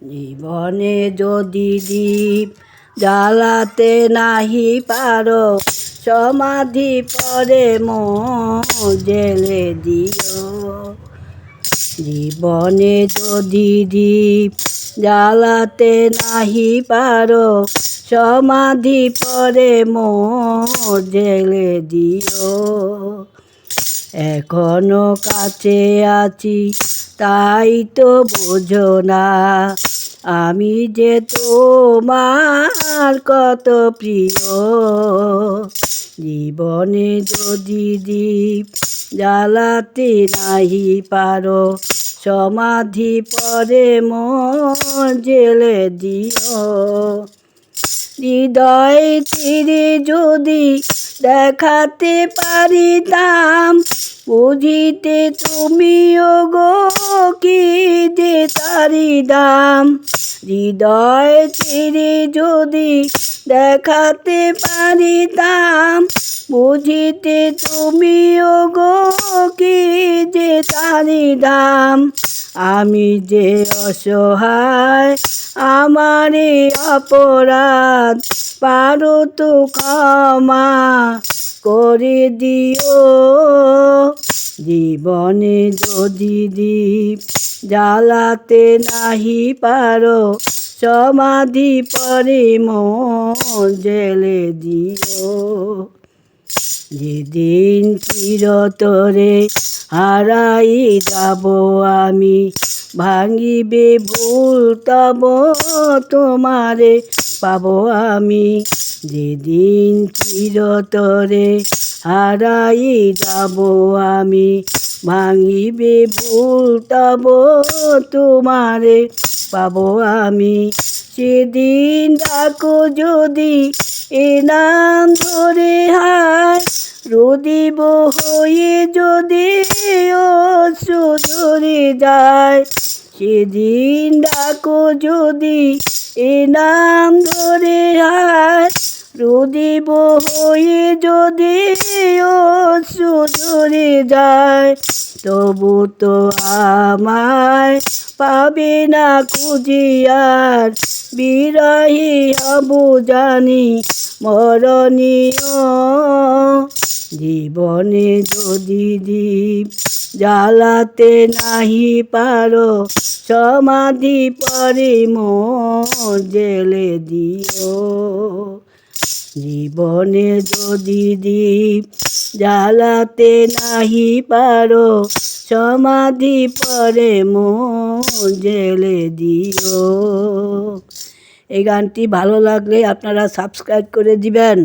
জীবনে যদি দীপ জ্বালাতে নাহি পারো, সমাধি পরে জেলে দিও। জীবনে যদি দীপ জ্বালাতে নাহি পারো, সমাধি পরে জেলে দিও। এখনো কাছে আছি তাই তো বোঝো না, আমি যে তোমার কত প্রিয়। জীবনে যদি দীপ জ্বালাতে নাহি পারো, সমাধি পরে জেলে দিও। হৃদয় তীরে যদি দেখাতে পারিতাম, বুঝিতে তুমিও গো কি যে তারি দাম। হৃদয় তীরে যদি দেখাতে পারিতাম, বুঝিতে তুমিও গো কি যে তারি দাম। আমি যে অসহায় আমারে অপরাধ, পারো তো ক্ষমা করে দিও। জীবনে যদি দীপ জ্বালাতে নাহি পারো, সমাধি পরে জেলে দিও। যেদিন চিরতরে হারাই যাব আমি, ভাঙিবে ভুল তব তোমারে পাবো আমি। যেদিন চিরতরে হারাই যাব আমি, ভাঙিবে ভুল তব তোমারে পাবো আমি। সেদিন ডাকো যদি এ নাম ধরে হায়, রোদিব হয়ে যদি অশ্রু ঝরে যায়। সেদিন ডাকো যদি এ নাম ধরে হায়, রোদিব হয়ে যদি অশ্রু ঝরে যায়। তবু তো আমায় পাবে না খুঁজিয়ার, বিরহী হব জানি মরণীয়। জীবনে যদি দীপ জ্বালাতে নাহি পারো, সমাধি পরে জেলে দিও। জীবনে যদি দীপ জ্বালাতে নাহি পারো, সমাধি পরে জেলে দিও। এই গানটি ভালো লাগলে আপনারা সাবস্ক্রাইব করে দিবেন।